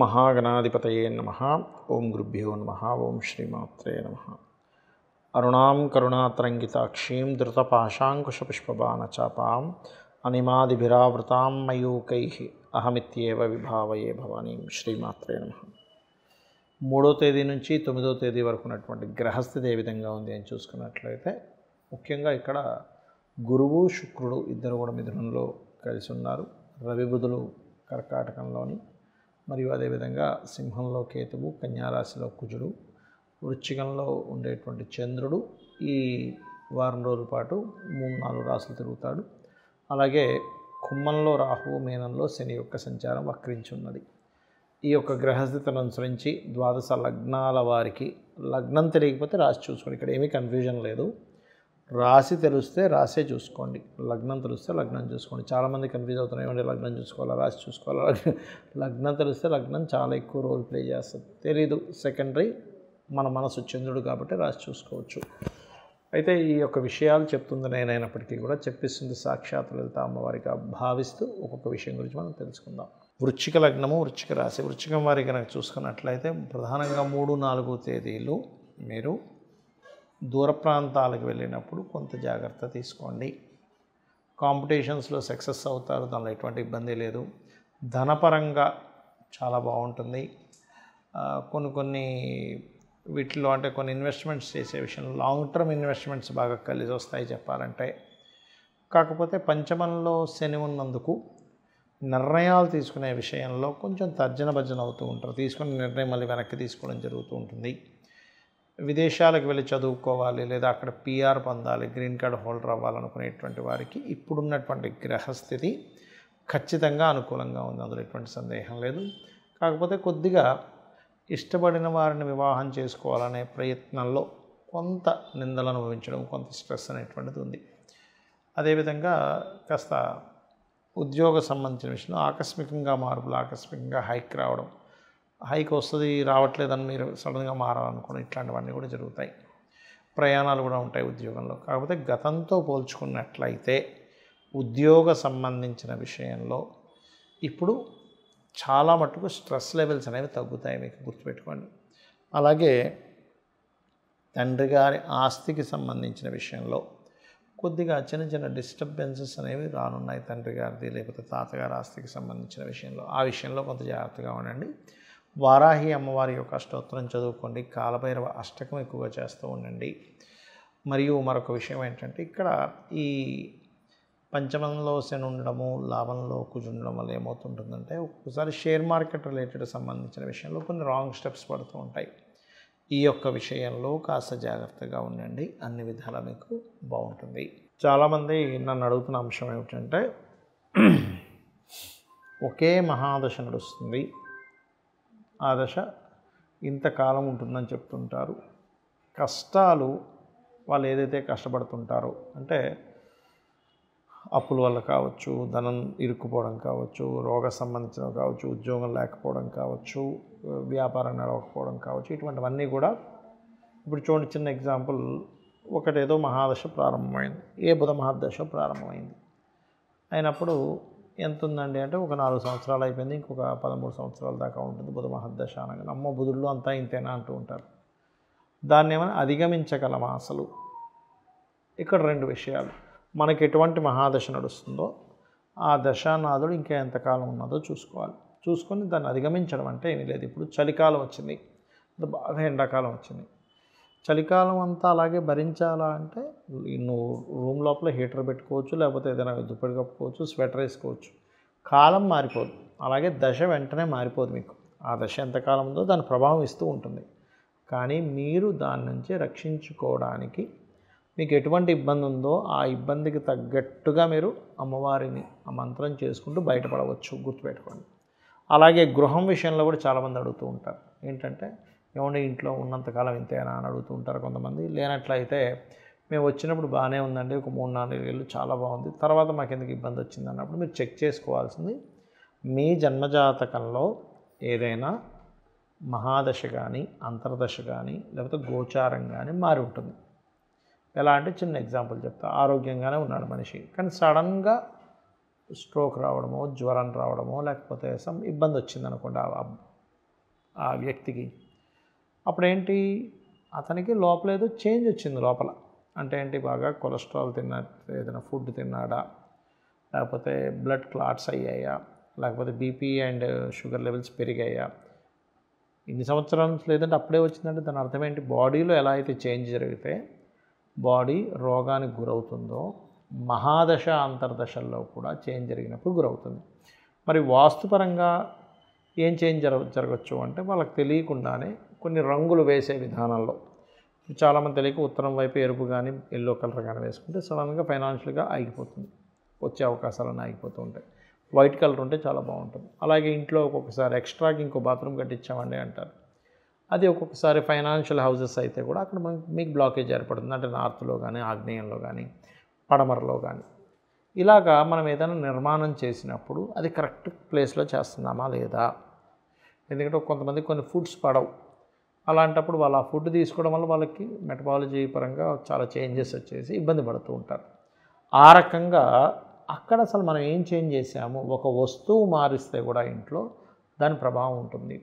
మహాగణాధిపతయే నమః. ఓం గురుభ్యో నమః. ఓం శ్రీమాత్రే నమః. అరుణాం కరుణాతరంగితాక్షీం ధృతపాశాంకుశపుష్పబాణచాపాం అనిమాదిభిరావృతాం మయూకైః అహమిత్యేవ విభావయే భవానీం. శ్రీమాత్రే నమః. 3వ తేదీ నుంచి 9వ తేదీ వరకు ఉన్నటువంటి గ్రహస్థితి ఏ విధంగా ఉంది అని చూసుకున్నట్లయితే, ముఖ్యంగా ఇక్కడ గురువు శుక్రుడు ఇద్దరు కూడా మిథునంలో కలిసి ఉన్నారు. రవి బుధులు కర్కాటకంలోని, మరియు అదేవిధంగా సింహంలో కేతువు, కన్యారాశిలో కుజుడు, వృశ్చికంలో ఉండేటువంటి చంద్రుడు ఈ వారం రోజుల పాటు 3-4 రాశులు తిరుగుతాడు. అలాగే కుంభంలో రాహువు, మీనంలో శని యొక్క సంచారం వక్రించి ఉన్నది. ఈ యొక్క గ్రహస్థితిని అనుసరించి ద్వాదశ లగ్నాల వారికి లగ్నం తెలియకపోతే రాశి చూసుకోండి. ఇక్కడ ఏమీ కన్ఫ్యూజన్ లేదు. రాశి తెలిస్తే రాసే చూసుకోండి, లగ్నం తెలిస్తే లగ్నం చూసుకోండి. చాలామంది కన్ఫ్యూజ్ అవుతున్నాయి, ఏమంటే లగ్నం చూసుకోవాలా రాశి చూసుకోవాలా. లగ్నం తెలిస్తే లగ్నం చాలా ఎక్కువ రోల్ ప్లే చేస్తుంది. తెలీదు, సెకండరీ. మన మనసు చంద్రుడు కాబట్టి రాశి చూసుకోవచ్చు. అయితే ఈ యొక్క విషయాలు చెప్తుంది నేనైనప్పటికీ కూడా చెప్పిస్తుంది సాక్షాత్ లలిత అమ్మవారిగా భావిస్తూ ఒక్కొక్క విషయం గురించి మనం తెలుసుకుందాం. వృశ్చిక లగ్నము, వృశ్చిక రాశి. వృశ్చికం వారి కనుక చూసుకున్నట్లయితే ప్రధానంగా 3-4 తేదీలు మీరు దూర ప్రాంతాలకు వెళ్ళినప్పుడు కొంత జాగ్రత్త తీసుకోండి. కాంపిటీషన్స్లో సక్సెస్ అవుతారు, దానిలో ఎటువంటి ఇబ్బంది లేదు. ధనపరంగా చాలా బాగుంటుంది. కొన్ని వీటిలో అంటే కొన్ని ఇన్వెస్ట్మెంట్స్ చేసే విషయంలో లాంగ్ టర్మ్ ఇన్వెస్ట్మెంట్స్ బాగా కలిసి వస్తాయి చెప్పాలంటే. కాకపోతే పంచమంలో శని ఉన్నందుకు నిర్ణయాలు తీసుకునే విషయంలో కొంచెం తర్జన భర్జన అవుతూ ఉంటారు. తీసుకునే నిర్ణయం మళ్ళీ వెనక్కి తీసుకోవడం జరుగుతూ ఉంటుంది. విదేశాలకు వెళ్ళి చదువుకోవాలి, లేదా అక్కడ PR పొందాలి, గ్రీన్ కార్డ్ హోల్డర్ అవ్వాలనుకునేటువంటి వారికి ఇప్పుడున్నటువంటి గ్రహస్థితి ఖచ్చితంగా అనుకూలంగా ఉంది, అందులో ఎటువంటి సందేహం లేదు. కాకపోతే కొద్దిగా ఇష్టపడిన వారిని వివాహం చేసుకోవాలనే ప్రయత్నంలో కొంత నిందలు అనుభవించడం, కొంత స్ట్రెస్ అనేటువంటిది ఉంది. అదేవిధంగా కాస్త ఉద్యోగ సంబంధించిన విషయంలో ఆకస్మికంగా మార్పులు, ఆకస్మికంగా హైక్ రావడం, హైక్ వస్తుంది రావట్లేదని మీరు సడన్గా మారాలనుకోండి, ఇట్లాంటివన్నీ కూడా జరుగుతాయి. ప్రయాణాలు కూడా ఉంటాయి ఉద్యోగంలో. కాకపోతే గతంతో పోల్చుకున్నట్లయితే ఉద్యోగ సంబంధించిన విషయంలో ఇప్పుడు చాలా మట్టుకు స్ట్రెస్ లెవెల్స్ అనేవి తగ్గుతాయి, మీకు గుర్తుపెట్టుకోండి. అలాగే తండ్రి గారి ఆస్తికి సంబంధించిన విషయంలో కొద్దిగా చిన్న డిస్టర్బెన్సెస్ అనేవి రానున్నాయి. తండ్రి గారిది లేకపోతే తాతగారి ఆస్తికి సంబంధించిన విషయంలో, ఆ విషయంలో కొంత జాగ్రత్తగా ఉండండి. వారాహి అమ్మవారి యొక్క అష్టోత్తరం చదువుకోండి. కాలభైరవ అష్టకం ఎక్కువగా చేస్తూ ఉండండి. మరియు మరొక విషయం ఏంటంటే, ఇక్కడ ఈ పంచమంలో శని ఉండడము, లాభంలో కుజు ఉండడం వల్ల ఏమవుతుంటుందంటే, ఒక్కొక్కసారి షేర్ మార్కెట్ రిలేటెడ్ సంబంధించిన విషయంలో కొన్ని రాంగ్ స్టెప్స్ పడుతూ ఉంటాయి. ఈ యొక్క విషయంలో కాస్త జాగ్రత్తగా ఉండండి, అన్ని విధాలా మీకు బాగుంటుంది. చాలామంది నన్ను అడుగుతున్న అంశం ఏమిటంటే, ఒకే మహాదశ నడుస్తుంది, ఆ దశ ఇంతకాలం ఉంటుందని చెప్తుంటారు. కష్టాలు వాళ్ళు ఏదైతే కష్టపడుతుంటారో, అంటే అప్పుల వల్ల కావచ్చు, ధనం ఇరుక్కుపోవడం కావచ్చు, రోగ సంబంధించినవి కావచ్చు, ఉద్యోగం లేకపోవడం కావచ్చు, వ్యాపారం నడవకపోవడం కావచ్చు, ఇటువంటివన్నీ కూడా ఇప్పుడు చూడండి. చిన్న ఎగ్జాంపుల్, ఒకటేదో మహాదశ ప్రారంభమైంది, ఏ బుధ మహాదశ ప్రారంభమైంది అయినప్పుడు ఎంత ఉందండి అంటే, ఒక 4 సంవత్సరాలు అయిపోయింది, ఇంకొక 13 సంవత్సరాల దాకా ఉంటుంది బుధ మహాదశ అనగా. అమ్మ బుధుల్లో అంతా ఇంతేనా అంటూ ఉంటారు. దాన్ని ఏమైనా అధిగమించగలమా అసలు? ఇక్కడ 2 విషయాలు. మనకి ఎటువంటి మహాదశ నడుస్తుందో ఆ దశానాథుడు ఇంకా ఎంతకాలం ఉన్నదో చూసుకోవాలి. చూసుకొని దాన్ని అధిగమించడం అంటే ఏమీ లేదు. ఇప్పుడు చలికాలం వచ్చింది, బాగా ఎండాకాలం వచ్చింది. చలికాలం అంతా అలాగే భరించాలా అంటే, నువ్వు రూమ్ లోపల హీటర్ పెట్టుకోవచ్చు, లేకపోతే ఏదైనా దుప్పటి కప్పుకోవచ్చు, స్వెటర్ వేసుకోవచ్చు. కాలం మారిపోదు, అలాగే దశ వెంటనే మారిపోదు. మీకు ఆ దశ ఎంతకాలం ఉందో దాని ప్రభావం ఇస్తూ ఉంటుంది. కానీ మీరు దాని నుంచి రక్షించుకోవడానికి మీకు ఎటువంటి ఇబ్బంది ఉందో ఆ ఇబ్బందికి తగ్గట్టుగా మీరు అమ్మవారిని ఆ మంత్రం చేసుకుంటూ బయటపడవచ్చు, గుర్తుపెట్టుకోండి. అలాగే గృహం విషయంలో కూడా చాలామంది అడుగుతూ ఉంటారు, ఏంటంటే ఏమంటే ఇంట్లో ఉన్నంతకాలం ఇంతేనా అని అడుగుతూ ఉంటారు కొంతమంది. లేనట్లయితే మేము వచ్చినప్పుడు బాగానే ఉందండి, ఒక 3-4 ఏళ్ళు చాలా బాగుంది, తర్వాత మాకు ఎందుకు ఇబ్బంది వచ్చింది అన్నప్పుడు మీరు చెక్ చేసుకోవాల్సింది మీ జన్మజాతకంలో ఏదైనా మహాదశ కానీ, అంతర్దశ కానీ, లేకపోతే గోచారం కానీ మారి ఉంటుంది. ఎలా అంటే చిన్న ఎగ్జాంపుల్ చెప్తా. ఆరోగ్యంగానే ఉన్నాడు మనిషి, కానీ సడన్గా స్ట్రోక్ రావడమో, జ్వరం రావడమో, లేకపోతే సమ్ ఇబ్బంది వచ్చింది అనుకోండి, ఆ వ్యక్తికి. అప్పుడేంటి అతనికి లోపల ఏదో చేంజ్ వచ్చింది లోపల. అంటే ఏంటి, బాగా కొలెస్ట్రాల్ ఏదైనా ఫుడ్ తిన్నాడా, లేకపోతే బ్లడ్ క్లాట్స్ అయ్యాయా, లేకపోతే బీపీ అండ్ షుగర్ లెవెల్స్ పెరిగాయా, ఇన్ని సంవత్సరాల నుంచి లేదంటే అప్పుడే వచ్చిందంటే దాని అర్థం ఏంటి, బాడీలో ఎలా అయితే చేంజ్ జరిగితే బాడీ రోగానికి గురవుతుందో మహాదశ అంతర్దశల్లో కూడా చేంజ్ జరిగినప్పుడు గురవుతుంది. మరి వాస్తుపరంగా ఏం చేంజ్ జరగచ్చు అంటే వాళ్ళకి తెలియకుండానే కొన్ని రంగులు వేసే విధానంలో, చాలామంది తెలియక ఉత్తరం వైపు ఎరుపు కానీ ఎల్లో కలర్ కానీ వేసుకుంటే సడన్గా ఫైనాన్షియల్గా ఆగిపోతుంది, వచ్చే అవకాశాలన్నీ ఆగిపోతూ ఉంటాయి. వైట్ కలర్ ఉంటే చాలా బాగుంటుంది. అలాగే ఇంట్లో ఒక్కొక్కసారి ఎక్స్ట్రాకి ఇంకో బాత్రూమ్ కట్టించామండి అంటారు. అది ఒక్కొక్కసారి ఫైనాన్షియల్ హౌసెస్ అయితే కూడా అక్కడ మీకు బ్లాకేజ్ ఏర్పడుతుంది. అంటే నార్త్లో కానీ, ఆగ్నేయంలో కానీ, పడమరలో కానీ. ఇలాగా మనం ఏదైనా నిర్మాణం చేసినప్పుడు అది కరెక్ట్ ప్లేస్లో చేస్తున్నామా లేదా. ఎందుకంటే కొంతమంది కొన్ని ఫుడ్స్ పడవు. అలాంటప్పుడు వాళ్ళు ఆ ఫుడ్ తీసుకోవడం వల్ల వాళ్ళకి మెటబాలజీ పరంగా చాలా చేంజెస్ వచ్చేసి ఇబ్బంది పడుతూ ఉంటారు. ఆ రకంగా అక్కడ అసలు మనం ఏం చేంజ్ చేసాము, ఒక వస్తువు మారిస్తే కూడా ఇంట్లో దాని ప్రభావం ఉంటుంది.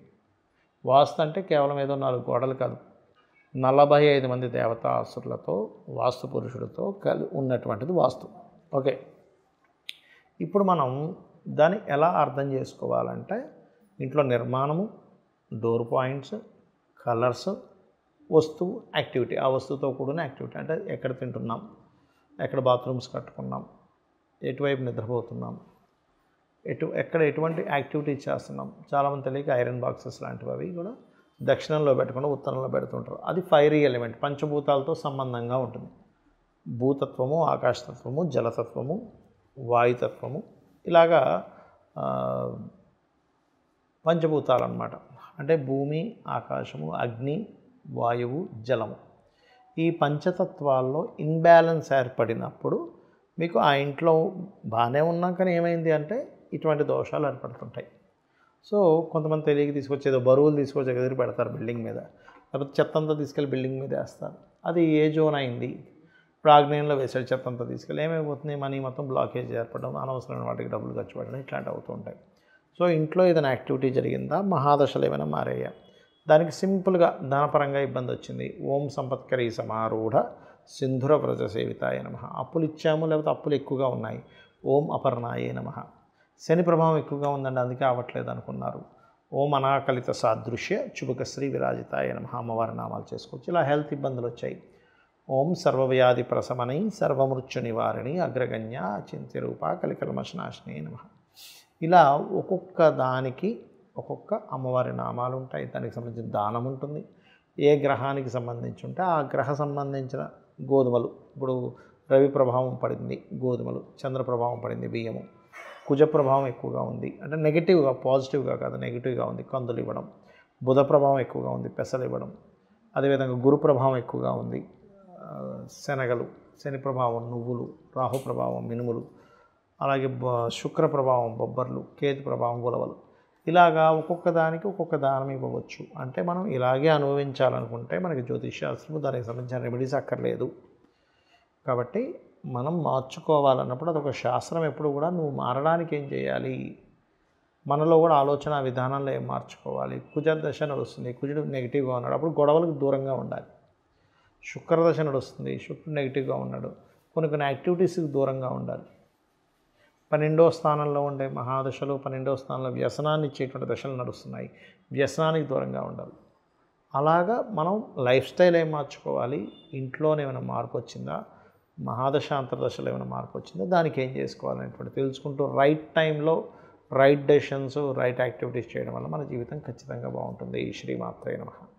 వాస్తు అంటే కేవలం ఏదో 4 గోడలు కాదు, 45 మంది దేవతా అసురులతో, వాస్తు పురుషుడితో ఉన్నటువంటిది వాస్తు. ఓకే, ఇప్పుడు మనం దాన్ని ఎలా అర్థం చేసుకోవాలంటే ఇంట్లో నిర్మాణము, డోర్ పాయింట్స్, కలర్స్, వస్తువు, యాక్టివిటీ, ఆ వస్తువుతో కూడిన యాక్టివిటీ. అంటే ఎక్కడ తింటున్నాం, ఎక్కడ బాత్రూమ్స్ కట్టుకున్నాం, ఎటువైపు నిద్రపోతున్నాం, ఎక్కడ ఎటువంటి యాక్టివిటీ చేస్తున్నాం. చాలామంది తెలియక ఐరన్ బాక్సెస్ లాంటివి అవి కూడా దక్షిణంలో పెట్టకుండా ఉత్తరంలో పెడుతుంటారు. అది ఫైరీ ఎలిమెంట్, పంచభూతాలతో సంబంధంగా ఉంటుంది. భూతత్వము, ఆకాశతత్వము, జలతత్వము, వాయుతత్వము, ఇలాగా పంచభూతాలు అన్నమాట. అంటే భూమి, ఆకాశము, అగ్ని, వాయువు, జలము. ఈ పంచతత్వాల్లో ఇన్బ్యాలెన్స్ ఏర్పడినప్పుడు మీకు ఆ ఇంట్లో బాగానే ఉన్నాం కానీ ఏమైంది అంటే ఇటువంటి దోషాలు ఏర్పడుతుంటాయి. సో కొంతమంది తెలియక తీసుకొచ్చేదో బరువులు తీసుకొచ్చి ఎదురు పెడతారు బిల్డింగ్ మీద, లేకపోతే చెత్త అంతా తీసుకెళ్ళి బిల్డింగ్ మీద వేస్తారు. అది ఏ జోన్ అయింది, ఇప్పుడు ఆగ్నేయంలో వేసాడు చెత్త అంతా తీసుకెళ్ళి, ఏమైపోతుంది, మనీ మొత్తం బ్లాకేజ్ ఏర్పడడం, అనవసరమైన వాటికి డబ్బులు ఖర్చు పెట్టడం, ఇట్లాంటివి అవుతూ ఉంటాయి. సో ఇంట్లో ఏదైనా యాక్టివిటీ జరిగిందా, మహాదశలు ఏమైనా మారాయా, దానికి సింపుల్గా ధనపరంగా ఇబ్బంది వచ్చింది, ఓం సంపత్కరీ సమారూఢ సింధుర వ్రజ సేవితాయ నమః. అప్పులు ఇచ్చాము, లేకపోతే అప్పులు ఎక్కువగా ఉన్నాయి, ఓం అపర్ణాయే నమః. శని ప్రభావం ఎక్కువగా ఉందండి అందుకే అవ్వట్లేదు అనుకున్నారు, ఓం అనాకలిత సాదృశ్య చుబకశ్రీ విరాజితాయ నమః. అమ్మవారి నామాలు చేసుకోవచ్చు. ఇలా హెల్త్ ఇబ్బందులు వచ్చాయి, ఓం సర్వవ్యాధి ప్రశమనై సర్వమృత్యు నివారిణి అగ్రగణ్య చింత్యరూప కలికల్మషనాశినే నమః. ఇలా ఒక్కొక్క దానికి ఒక్కొక్క అమ్మవారి నామాలు ఉంటాయి. దానికి సంబంధించిన దానం ఉంటుంది. ఏ గ్రహానికి సంబంధించి ఉంటే ఆ గ్రహ సంబంధించిన గోధుమలు, ఇప్పుడు రవి ప్రభావం పడింది గోధుమలు, చంద్ర ప్రభావం పడింది బియ్యము, కుజ ప్రభావం ఎక్కువగా ఉంది అంటే నెగిటివ్గా, పాజిటివ్గా కాదు నెగిటివ్గా ఉంది, కందులు ఇవ్వడం, బుధ ప్రభావం ఎక్కువగా ఉంది, పెసలు ఇవ్వడం, అదేవిధంగా గురు ప్రభావం ఎక్కువగా ఉంది, శనగలు, శని ప్రభావం నువ్వులు, రాహు ప్రభావం మినుములు, అలాగే శుక్ర ప్రభావం బొబ్బర్లు, కేతు ప్రభావం ఉలవలు. ఇలాగా ఒక్కొక్క దానికి ఒక్కొక్క దానం ఇవ్వవచ్చు. అంటే మనం ఇలాగే అనుభవించాలనుకుంటే మనకి జ్యోతిష్శాస్త్రము దానికి సంబంధించిన రెమెడీస్ అక్కర్లేదు. కాబట్టి మనం మార్చుకోవాలన్నప్పుడు అదొక శాస్త్రం. ఎప్పుడు కూడా నువ్వు మారడానికి ఏం చేయాలి, మనలో కూడా ఆలోచన విధానంలో ఏం మార్చుకోవాలి. కుజదశ నడుస్తుంది, కుజుడు నెగిటివ్గా ఉన్నాడు, అప్పుడు గొడవలకు దూరంగా ఉండాలి. శుక్రదశ నడుస్తుంది, శుక్రుడు నెగిటివ్గా ఉన్నాడు, కొన్ని యాక్టివిటీస్కి దూరంగా ఉండాలి. 12వ స్థానంలో ఉండే మహాదశలు, 12వ స్థానంలో వ్యసనాన్ని ఇచ్చేటువంటి దశలు నడుస్తున్నాయి, వ్యసనానికి దూరంగా ఉండాలి. అలాగా మనం లైఫ్ స్టైల్ ఏం మార్చుకోవాలి, ఇంట్లోనే ఏమైనా మార్పు వచ్చిందా, మహాదశ అంతర్దశలో ఏమైనా మార్పు వచ్చిందా, దానికి ఏం చేసుకోవాలనేటువంటి తెలుసుకుంటూ రైట్ టైంలో రైట్ డెసిషన్స్, రైట్ యాక్టివిటీస్ చేయడం వల్ల మన జీవితం ఖచ్చితంగా బాగుంటుంది. శ్రీమాత్రే నమః.